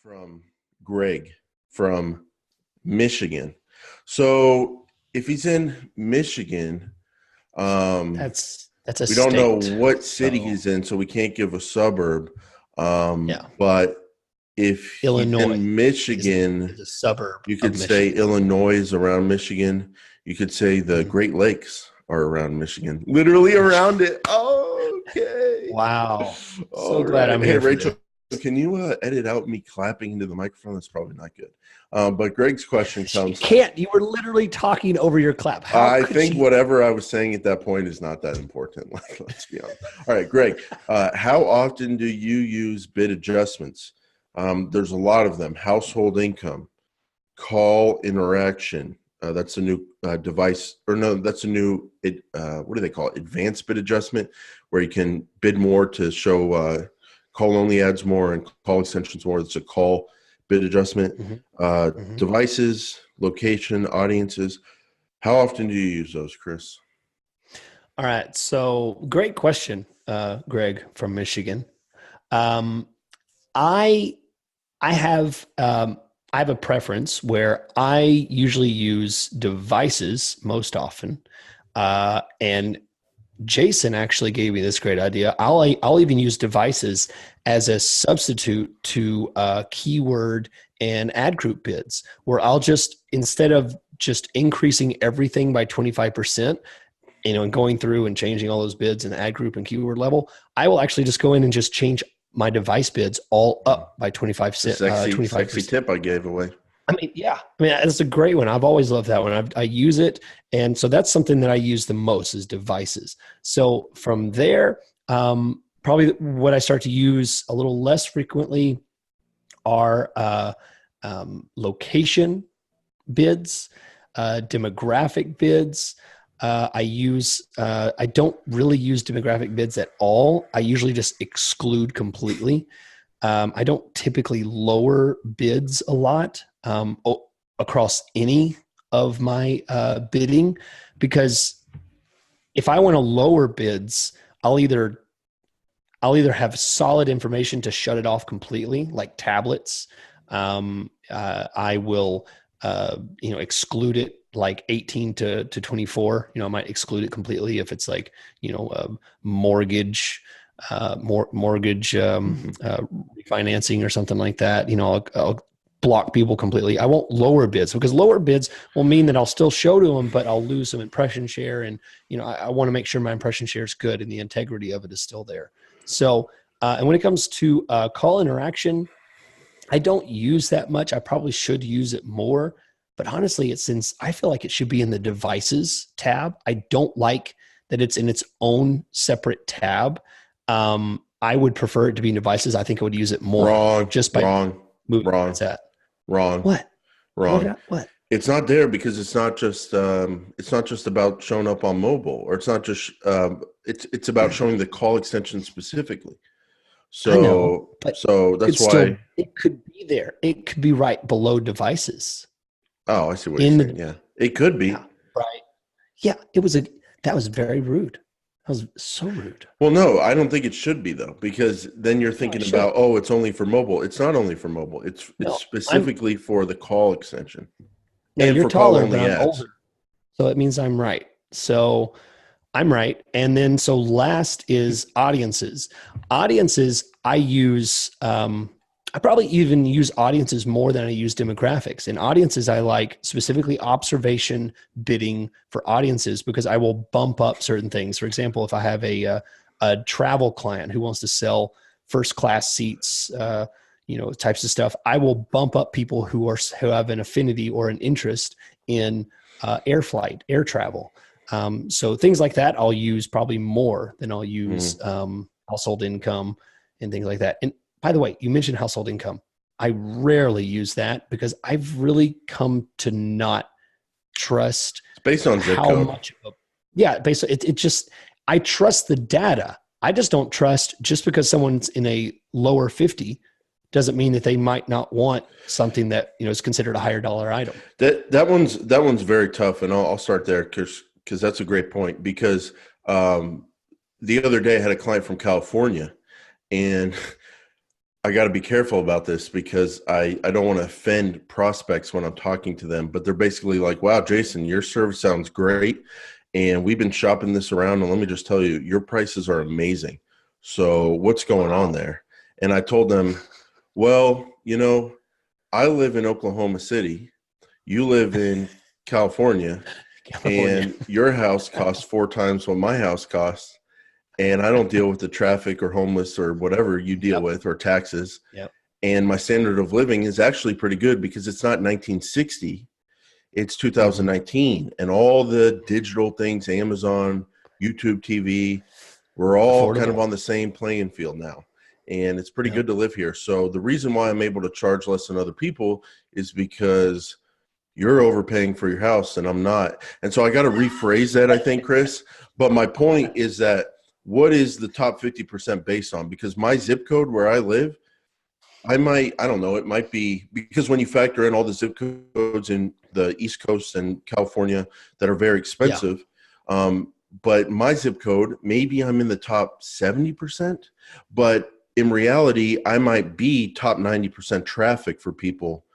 from Greg from Michigan. So if he's in Michigan, That's a we don't know state. what city So he's in, so we can't give a suburb. yeah, But if he's Illinois in is a, Michigan, is a suburb you of could say Michigan. Illinois is around Michigan. You could say the Mhm. Great Lakes are around Michigan, literally around it. Oh, okay. Wow. So All glad right. I'm Hey, here for Rachel, this. can you edit out me clapping into the microphone? That's probably not good. But Greg's question She comes. can't. You were literally talking over your clap. How I could think she? whatever I was saying at that point is not that important. Like, let's be honest. All right, Greg, how often do you use bid adjustments? There's a lot of them. Household income, call interaction. That's a new device, or no, that's a new, what do they call it? Advanced bid adjustment, where you can bid more to show call only ads more and call extensions more. It's a call bid adjustment. Mhm, mhm. Devices, location, audiences. How often do you use those, Chris? All right. So great question, Greg from Michigan. Um, I I have I have a preference where I usually use devices most often, and Jason actually gave me this great idea. I'll even use devices as a substitute to keyword and ad group bids, where I'll just instead of just increasing everything by 25%, and going through and changing all those bids in the ad group and keyword level, I will actually just go in and just change my device bids all up by The 25%. sexy 25%. tip I gave away. I mean, yeah, I mean, it's a great one. I've always loved that one. I use it. And so that's something that I use the most is devices. So from there, probably what I start to use a little less frequently are location bids, demographic bids. I don't really use demographic bids at all. I usually just exclude completely. I don't typically lower bids a lot across any of my bidding, because if I want to lower bids, I'll either have solid information to shut it off completely, like tablets. I will exclude it like 18 to 24. I might exclude it completely if it's like mortgage refinancing or something like that. I'll block people completely. I won't lower bids, because lower bids will mean that I'll still show to them, but I'll lose some impression share. And I want to make sure my impression share is good and the integrity of it is still there. So and when it comes to call interaction, I don't use that much. I probably should use it more, but honestly, since I feel like it should be in the devices tab. I don't like that it's in its own separate tab. I would prefer it to be in devices. I think I would use it more Wrong, just by wrong, moving where wrong, it's at. wrong, What? wrong. What? It's not there because it's not just about showing up on mobile, or it's not just it's about showing the call extension specifically. I know, but So that's why. it could be there. It could be right below devices Oh, I see what you're in saying. the, Yeah, it could yeah, be. right. Yeah, that was very rude. That was so rude. Well, no, I don't think it should be though, because then you're No, it thinking should. about, oh, it's only for mobile. It's not only for mobile. It's No, I'm specifically for the call extension no, and you're for call taller, but only I'm ads. older. So it means I'm right. So I'm right. And then so last is audiences. Audiences, I probably even use audiences more than I use demographics. And audiences, I like specifically observation bidding for audiences, because I will bump up certain things. For example, if I have a travel client who wants to sell first class seats, types of stuff, I will bump up people who have an affinity or an interest in air travel. So things like that, I'll use probably more than I'll use Mhm. household income and things like that. And by the way, you mentioned household income. I rarely use that because I've really come to not trust It's based on zip how code. much of a, yeah, basically it just, I trust the data. I just don't trust just because someone's in a lower 50 doesn't mean that they might not want something that, is considered a higher dollar item. That one's very tough, and I'll start there because that's a great point. Because the other day I had a client from California, and I got to be careful about this because I don't want to offend prospects when I'm talking to them, but they're basically like, wow, Jason, your service sounds great. And we've been shopping this around. And let me just tell you, your prices are amazing. So what's going on Wow. there? And I told them, well, I live in Oklahoma City. You live in California, California. and your house costs 4 times what my house costs. And I don't deal with the traffic or homeless or whatever you deal Yep. with or taxes. Yep. And my standard of living is actually pretty good because it's not 1960, it's Hmm. 2019. And all the digital things, Amazon, YouTube TV, we're all kind of Affordable. on the same playing field now. And it's pretty Yep. good to live here. So the reason why I'm able to charge less than other people is because you're overpaying for your house and I'm not. And so I got to rephrase that, I think, Chris. But my point is that what is the top 50% based on? Because my zip code where I live, I don't know, it might be because when you factor in all the zip codes in the East Coast and California that are very Yeah. expensive, but my zip code, maybe I'm in the top 70%, but in reality, I might be top 90% traffic for people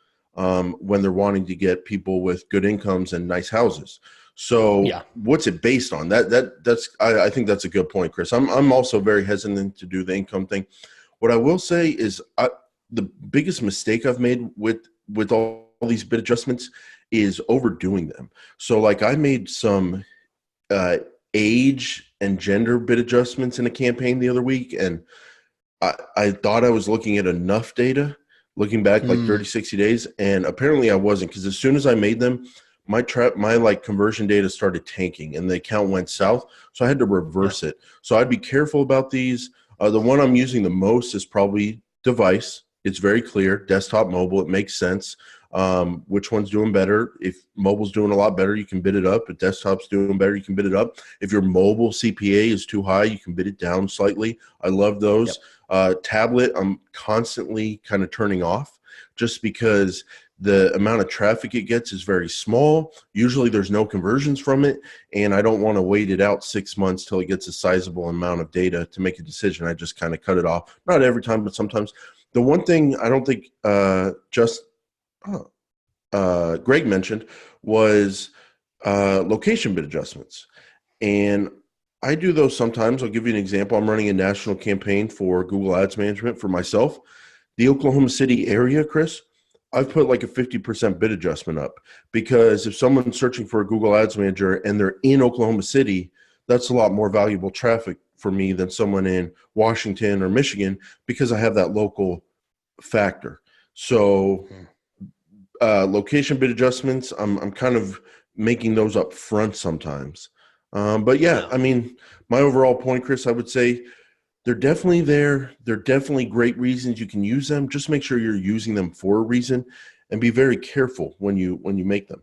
when they're wanting to get people with good incomes and nice houses. So Yeah. what's it based on? I think that's a good point, Chris. I'm also very hesitant to do the income thing. What I will say is the biggest mistake I've made with all these bid adjustments is overdoing them. So like I made some uh, age and gender bid adjustments in a campaign the other week, and I thought I was looking at enough data looking back like Mm, 30, 60 days, and apparently I wasn't, because as soon as I made them, my like conversion data started tanking and the account went yep. south. So I had to Yep. reverse it. So I'd be careful about these. The one I'm using the most is probably device. It's very clear, desktop, mobile. It makes sense. Which one's doing better? If mobile's doing a lot better, you can bid it up. If desktop's doing better, you can bid it up. If your mobile CPA is too high, you can bid it down slightly. I love those. Yep. Tablet, I'm constantly kind of turning off just because the amount of traffic it gets is very small. Usually there's no conversions from it, and I don't want to wait it out 6 months till it gets a sizable amount of data to make a decision. I just kind of cut it off. Not every time, but sometimes. The one thing I don't think Greg mentioned was location bid adjustments. And I do those sometimes. I'll give you an example. I'm running a national campaign for Google Ads Management for myself. The Oklahoma City area, Chris, I've put like a 50% bid adjustment up because if someone's searching for a Google Ads Manager and they're in Oklahoma City, that's a lot more valuable traffic for me than someone in Washington or Michigan because I have that local factor. So Mm. location bid adjustments, I'm kind of making those up front sometimes. But yeah, Yeah. I mean, my overall point, Chris, I would say they're definitely there. They're definitely great reasons you can use them. Just make sure you're using them for a reason and be very careful when you make them.